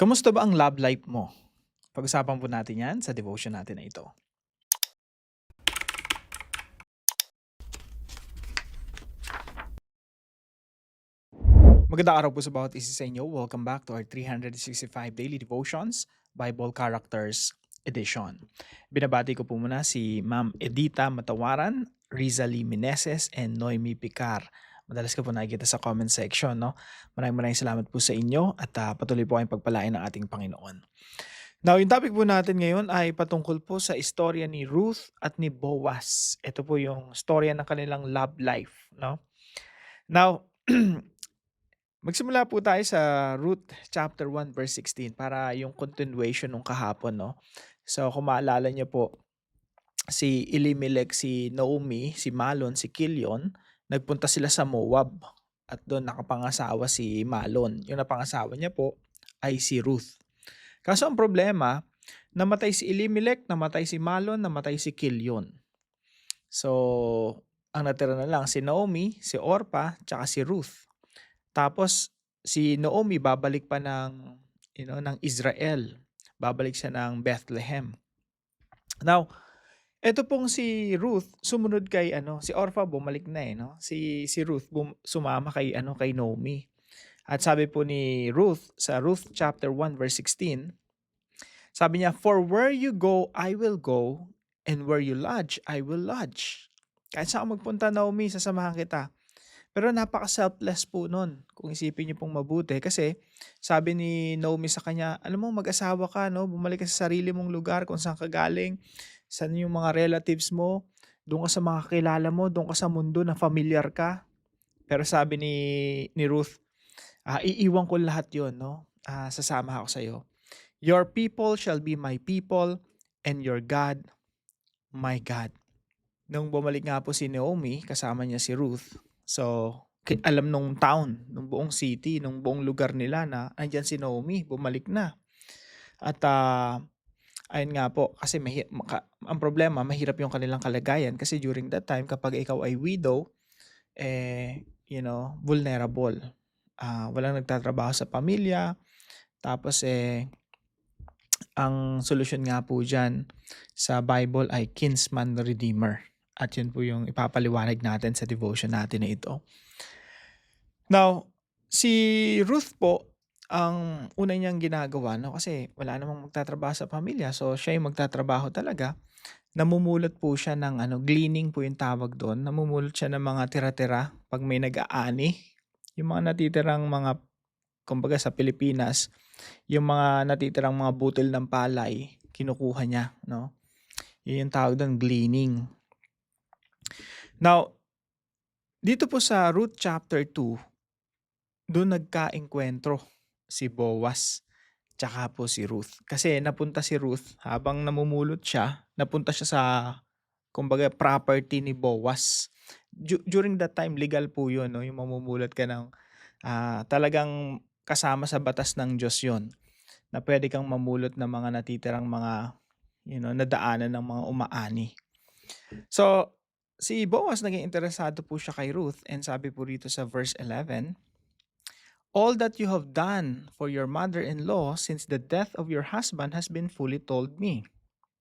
Kamusta ba ang love life mo? Pag-usapan po natin 'yan sa devotion natin na ito. Magandang araw po sa bawat isa sa inyo. Welcome back to our 365 Daily Devotions, Bible Characters Edition. Binabati ko po muna si Ma'am Edita Matawaran, Rizali Meneses, and Noemi Picar. Madalas ko po nakikita sa comment section, no? Maraming salamat po sa inyo at patuloy po kayong pagpalain ng ating Panginoon. Now, yung topic po natin ngayon ay patungkol po sa istorya ni Ruth at ni Boaz. Ito po yung storya ng kanilang love life, no? Now, magsimula po tayo sa Ruth chapter 1 verse 16 para yung continuation nung kahapon, no? So, kung maalala niyo po, si Elimelech, si Naomi, si Malon, si Kilion, nagpunta sila sa Moab at doon nakapangasawa si Malon. Yung napangasawa niya po ay si Ruth. Kaso ang problema, namatay si Elimelech, namatay si Malon, namatay si Kilion. So, ang natira na lang si Naomi, si Orpah, tsaka si Ruth. Tapos si Naomi babalik pa ng Israel. Babalik siya ng Bethlehem. Now, eto pong si Ruth sumunod kay si Orpah bumalik na no. Si Ruth sumama kay Naomi. At sabi po ni Ruth sa Ruth chapter 1 verse 16, sabi niya, "For where you go, I will go, and where you lodge, I will lodge." Kahit saan ka magpunta, Naomi, sasamahan kita. Pero napaka-selfless po nun, kung isipin niyo pong mabuti. Kasi sabi ni Naomi sa kanya, alam mo, mag-asawa ka, no? Bumalik ka sa sarili mong lugar kung saan ka galing, saan yung mga relatives mo, doon ka sa mga kilala mo, doon ka sa mundo na familiar ka. Pero sabi ni Ruth, iiwan ko lahat yon, no? Sasama ako sa'yo. Your people shall be my people, and your God, my God. Nung bumalik nga po si Naomi, kasama niya si Ruth, so alam nung town, nung buong city, nung buong lugar nila na andyan si Naomi, bumalik na. At ayun nga po, kasi ang problema, mahirap yung kanilang kalagayan kasi during that time, kapag ikaw ay widow, vulnerable. Walang nagtatrabaho sa pamilya, tapos ang solusyon nga po dyan sa Bible ay kinsman redeemer. At yun po yung ipapaliwanag natin sa devotion natin na ito. Now, si Ruth po, ang una niyang ginagawa, no, kasi wala namang magtatrabaho sa pamilya, so siya yung magtatrabaho talaga. Namumulot po siya ng gleaning po yung tawag doon. Namumulot siya ng mga tira-tira pag may nag-aani. Yung mga natitirang mga, kumbaga sa Pilipinas, yung mga natitirang mga butil ng palay, kinukuha niya, no? Yun yung tawag doon, gleaning. Now, dito po sa Ruth chapter 2, doon nagka-engkwentro si Boaz tsaka po si Ruth. Kasi napunta si Ruth, habang namumulot siya, napunta siya sa, kumbaga, property ni Boaz. During that time, legal po yun, no? Yung mamumulot ka ng talagang kasama sa batas ng Diyos yun, na pwede kang mamulot ng mga natitirang mga nadaanan ng mga umaani. So, si Boaz naging interesado po siya kay Ruth, and sabi po rito sa verse 11, "All that you have done for your mother-in-law since the death of your husband has been fully told me,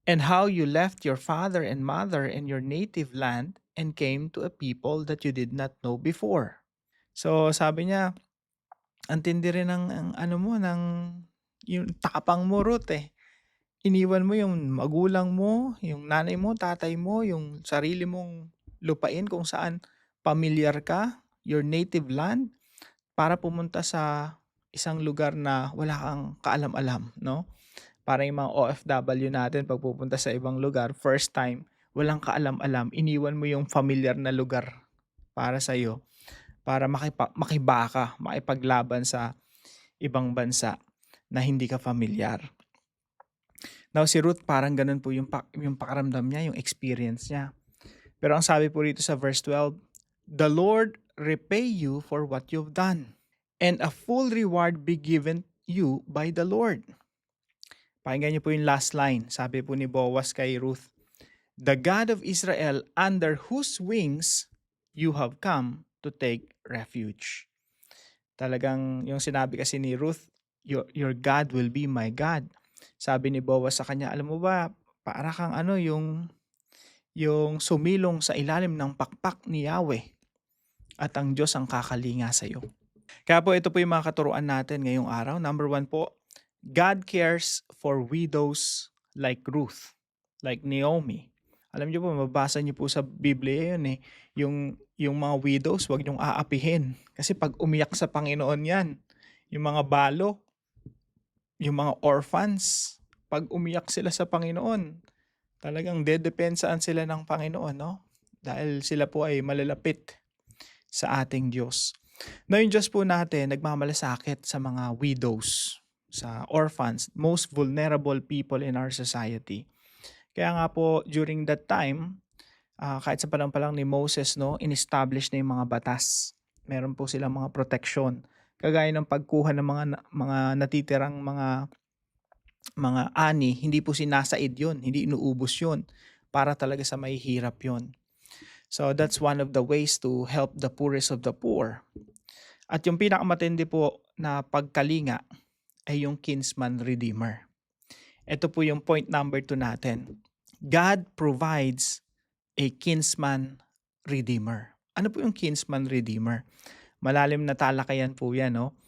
and how you left your father and mother and your native land and came to a people that you did not know before." So, sabi niya, ang tindi rin ng ano mo, ng yung tapang mo, Ruth, iniwan mo yung magulang mo, yung nanay mo, tatay mo, yung sarili mong lupain kung saan pamilyar ka, your native land, para pumunta sa isang lugar na wala kang kaalam-alam, no? Para yung mga OFW natin pag pupunta sa ibang lugar, first time, walang kaalam-alam, iniwan mo yung familiar na lugar para sa'yo, para makibaka, makipaglaban sa ibang bansa na hindi ka familiar. Now si Ruth, parang ganun po yung pakaramdam niya, yung experience niya. Pero ang sabi po rito sa verse 12, "The Lord repay you for what you've done, and a full reward be given you by the Lord." Pakinggan niyo po yung last line. Sabi po ni Boaz kay Ruth, "The God of Israel, under whose wings you have come to take refuge." Talagang yung sinabi kasi ni Ruth, your God will be my God. Sabi ni Boaz sa kanya, alam mo ba, para kang yung sumilong sa ilalim ng pakpak ni Yahweh at ang Diyos ang kakalinga sa iyo. Kaya po ito po yung mga katuruan natin ngayong araw. Number 1 po, God cares for widows like Ruth, like Naomi. Alam niyo po, mababasa niyo po sa Biblia yun eh. Yung mga widows, wag niyong aapihin. Kasi pag umiyak sa Panginoon yan, yung mga balo, yung mga orphans, pag umiyak sila sa Panginoon, talagang dedepensaan sila ng Panginoon, no? Dahil sila po ay malalapit sa ating Diyos. Na yung Diyos po natin, nagmamalasakit sa mga widows, sa orphans, most vulnerable people in our society. Kaya nga po, during that time, kahit sa panahon pa lang ni Moses, no, in-establish na yung mga batas. Meron po silang mga protection. Kagaya ng pagkuha ng mga natitirang mga ani, hindi po sinasaid yun, hindi inuubos yun, para talaga sa mahihirap yun. So that's one of the ways to help the poorest of the poor. At yung pinakamatindi po na pagkalinga ay yung kinsman redeemer. Ito po yung point number 2 natin. God provides a kinsman redeemer. Ano po yung kinsman redeemer? Malalim na talakayan po yan, no?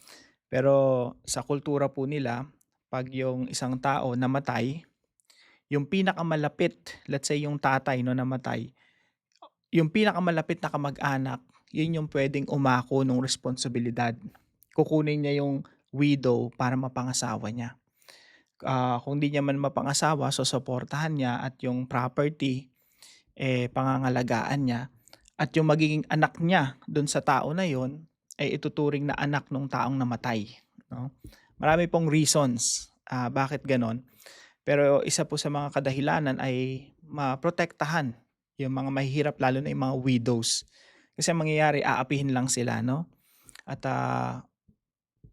Pero sa kultura po nila, pag yung isang tao namatay, yung pinakamalapit, let's say yung tatay no namatay, yung pinakamalapit na kamag-anak, yun yung pwedeng umako ng responsibilidad. Kukunin niya yung widow para mapangasawa niya. Kung di niya man mapangasawa, so suportahan niya at yung property, pangangalagaan niya. At yung magiging anak niya dun sa tao na yon ay ituturing na anak ng taong namatay. No? Marami pong reasons bakit ganon. Pero isa po sa mga kadahilanan ay maprotektahan yung mga mahihirap, lalo na yung mga widows. Kasi ang mangyayari, aapihin lang sila, no? At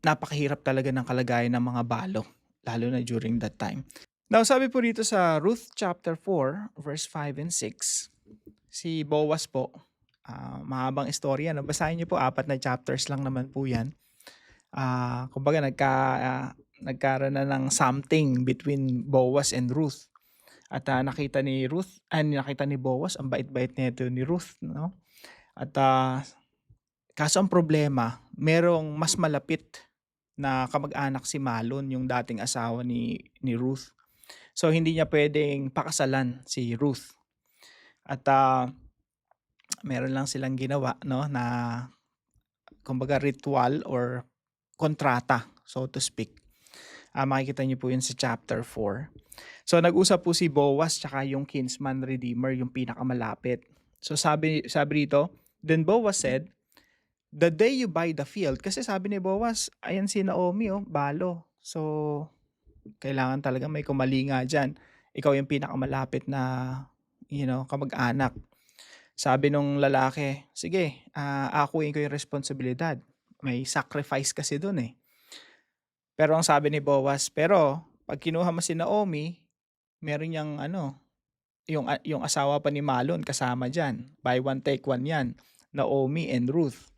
napakahirap talaga ng kalagayan ng mga balo, lalo na during that time. Now, sabi po dito sa Ruth chapter 4, verse 5 and 6, si Boaz po, mahabang istorya, no? Basahin niyo po, 4 na chapters lang naman po yan. Kumbaga, nagkaroon na ng something between Boaz and Ruth. At nakita ni Boaz, ang bait-bait nito ni Ruth, no? At kaso ang problema, merong mas malapit na kamag-anak si Malon, yung dating asawa ni Ruth. So hindi niya pwedeng pakasalan si Ruth. At meron lang silang ginawa, no, na kumbaga ritual or kontrata, so to speak. Makikita niyo po yun sa chapter 4. So nag-usap po si Boaz tsaka yung kinsman redeemer, yung pinakamalapit. So sabi rito, then Boaz said, the day you buy the field, kasi sabi ni Boaz, ayan si Naomi, balo. So kailangan talaga may kumalinga dyan. Ikaw yung pinakamalapit na, kamag-anak. Sabi nung lalaki, sige, akuin ko yung responsibilidad. May sacrifice kasi dun eh. Pero ang sabi ni Boaz, pero pag kinuha mo si Naomi, meron niyang yung asawa pa ni Malon kasama dyan. Buy one, take one yan. Naomi and Ruth.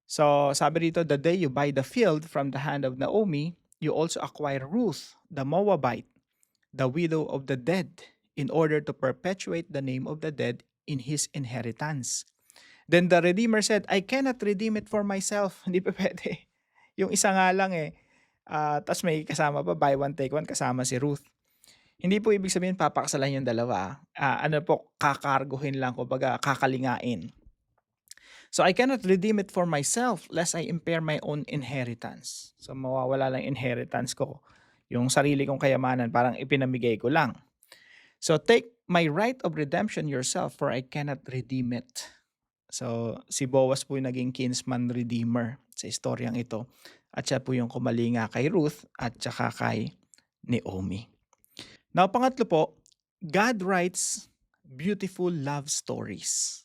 So sabi rito, the day you buy the field from the hand of Naomi, you also acquire Ruth, the Moabite, the widow of the dead, in order to perpetuate the name of the dead in his inheritance. Then the Redeemer said, I cannot redeem it for myself. Hindi pa pwede. Yung isa nga lang eh. Tapos may kasama pa, buy one, take one, kasama si Ruth. Hindi po ibig sabihin papakasalan yung dalawa. Kakarguhin lang, kumbaga kakalingain. So I cannot redeem it for myself lest I impair my own inheritance. So mawawala lang inheritance ko. Yung sarili kong kayamanan, parang ipinamigay ko lang. So take my right of redemption yourself, for I cannot redeem it. So si Boaz po yung naging kinsman redeemer sa istoryang ito. At siya po yung kumalinga kay Ruth at saka kay Naomi. Now, pangatlo po, God writes beautiful love stories.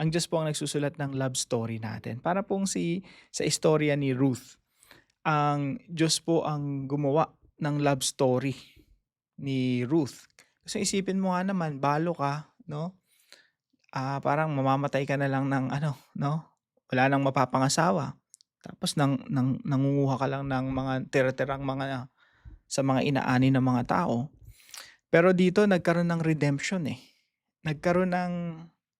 Ang Diyos po ang nagsusulat ng love story natin. Para pong sa istorya ni Ruth, ang Diyos po ang gumawa ng love story ni Ruth. Kasi isipin mo nga naman, balo ka, no? Parang mamamatay ka na lang ng no? Wala nang mapapangasawa. Tapos nangunguha ka lang ng mga tira-tirang mga sa mga inaani ng mga tao. Pero dito nagkaroon ng redemption, eh. Nagkaroon ng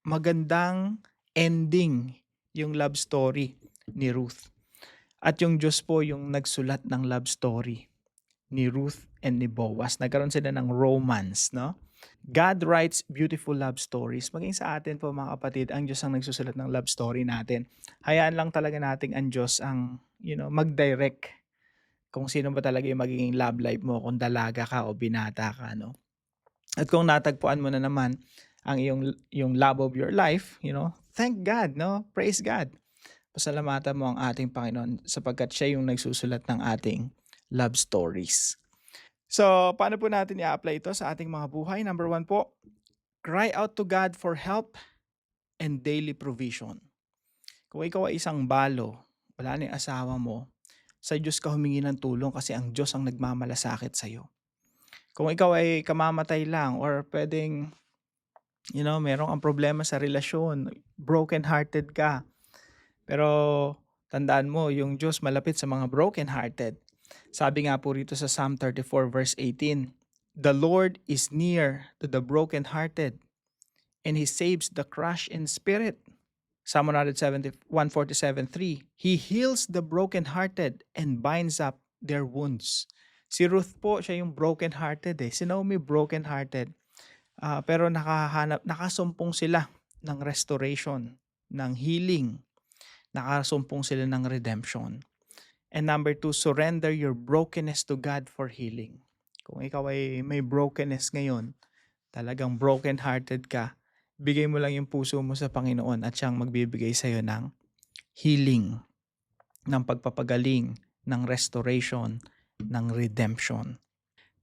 magandang ending yung love story ni Ruth. At yung Diyos po yung nagsulat ng love story ni Ruth and ni Boaz. Nagkaroon sila ng romance, no? God writes beautiful love stories. Maging sa atin po mga kapatid, ang Diyos ang nagsusulat ng love story natin. Hayaan lang talaga nating ang Diyos ang, mag-direct kung sino ba talaga yung magiging love life mo, kung dalaga ka o binata ka, no? At kung natagpuan mo na naman ang yung love of your life, thank God, no? Praise God. Pasalamatan mo ang ating Panginoon sapagkat siya yung nagsusulat ng ating love stories. So, paano po natin i-apply ito sa ating mga buhay? Number 1 po, cry out to God for help and daily provision. Kung ikaw ay isang balo, wala na yung asawa mo, sa Diyos ka humingi ng tulong kasi ang Diyos ang nagmamalasakit sa'yo. Kung ikaw ay kamamatay lang or pwedeng, merong ang problema sa relasyon, broken-hearted ka, pero tandaan mo, yung Diyos malapit sa mga broken-hearted. Sabi nga po rito sa Psalm 34 verse 18, "The Lord is near to the broken-hearted, and He saves the crushed in spirit." Psalm 147:3, "He heals the broken-hearted and binds up their wounds." Si Ruth po, siya yung broken-hearted eh. Si Naomi broken-hearted. Pero nakasumpong sila ng restoration, ng healing. Nakasumpong sila ng redemption. And number 2, surrender your brokenness to God for healing. Kung ikaw ay may brokenness ngayon, talagang broken-hearted ka, bigay mo lang yung puso mo sa Panginoon at siyang magbibigay sa'yo ng healing, ng pagpapagaling, ng restoration, ng redemption.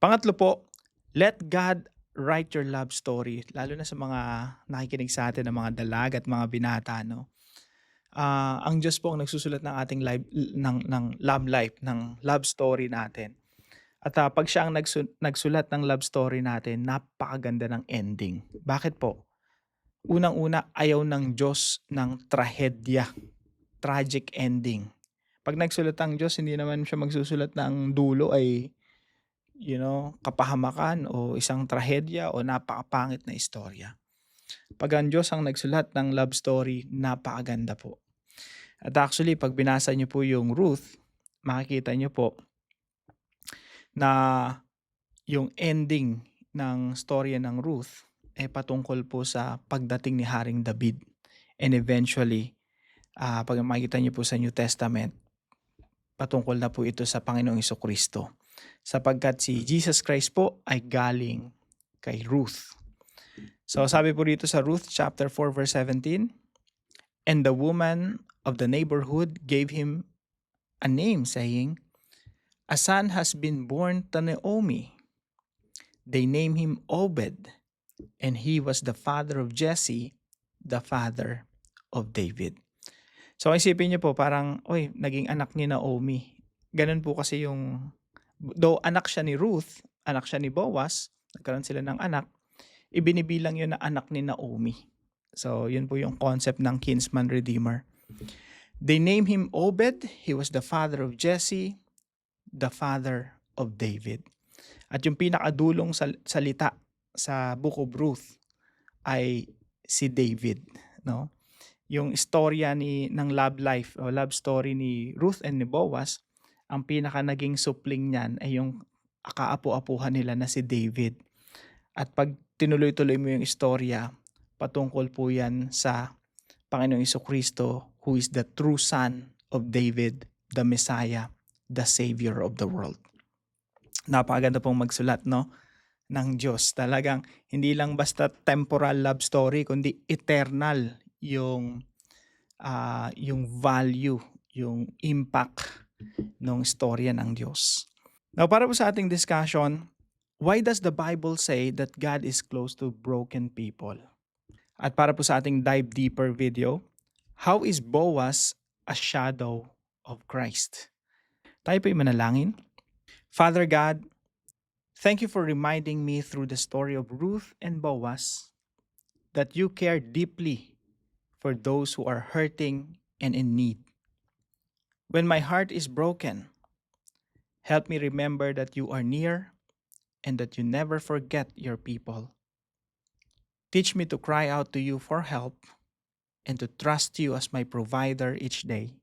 Pangatlo po, let God write your love story. Lalo na sa mga nakikinig sa atin ng mga dalag at mga binata, no? Ang Diyos po ang nagsusulat ng ating life, ng love life, ng love story natin. At pag siya ang nagsulat ng love story natin, napakaganda ng ending. Bakit po? Unang-una, ayaw ng Diyos ng trahedya, tragic ending. Pag nagsulat ang Diyos, hindi naman siya magsusulat ng dulo ay, kapahamakan o isang trahedya o napakapangit na istorya. Pag ang Diyos ang nagsulat ng love story, napakaganda po. At actually, pag binasa niyo po yung Ruth, makikita niyo po na yung ending ng storya ng Ruth ay patungkol po sa pagdating ni Haring David. And eventually, pag makikita niyo po sa New Testament, patungkol na po ito sa Panginoong Jesucristo. Sapagkat si Jesus Christ po ay galing kay Ruth. So sabi po dito sa Ruth chapter 4 verse 17, "And the woman of the neighborhood gave him a name, saying, 'A son has been born to Naomi.' They named him Obed, and he was the father of Jesse, the father of David." So isipin niyo po parang, naging anak ni Naomi. Ganun po kasi yung, though anak siya ni Ruth, anak siya ni Boaz, nagkaroon sila ng anak, ibinibilang yun na anak ni Naomi. So yun po yung concept ng kinsman redeemer. They named him Obed, he was the father of Jesse, the father of David. At yung pinakadulong salita sa Book of Ruth ay si David, no? Yung istorya ng love life o love story ni Ruth and ni Boaz, ang pinaka naging supling niyan ay yung kaapu-apuhan nila na si David. At pag tinuloy-tuloy mo yung istorya, patungkol po yan sa Panginoong Jesucristo, who is the true son of David, the Messiah, the Savior of the world. Napakaganda pong magsulat, no? Ng Diyos. Talagang hindi lang basta temporal love story, kundi eternal yung value, yung impact ng storya ng Diyos. Now, para po sa ating discussion, why does the Bible say that God is close to broken people? At para po sa ating dive deeper video, how is Boaz a shadow of Christ? Tayo po yung manalangin. Father God, thank you for reminding me through the story of Ruth and Boaz that you care deeply for those who are hurting and in need. When my heart is broken, help me remember that you are near and that you never forget your people. Teach me to cry out to you for help and to trust you as my provider each day.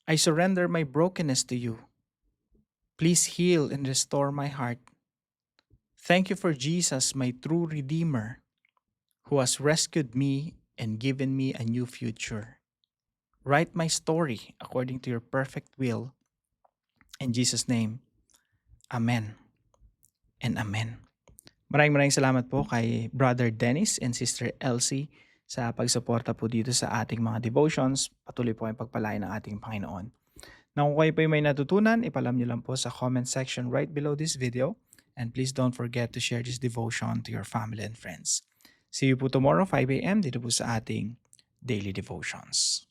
I surrender my brokenness to you. Please heal and restore my heart. Thank you for Jesus, my true Redeemer, who has rescued me and given me a new future. Write my story according to your perfect will. In Jesus' name, Amen and Amen. Maraming salamat po kay Brother Dennis and Sister Elsie sa pagsuporta po dito sa ating mga devotions. Patuloy po ang pagpalain ng ating Panginoon. Na kung kayo po may natutunan, ipalam niyo lang po sa comment section right below this video. And please don't forget to share this devotion to your family and friends. See you po tomorrow 5 a.m. dito po sa ating Daily Devotions.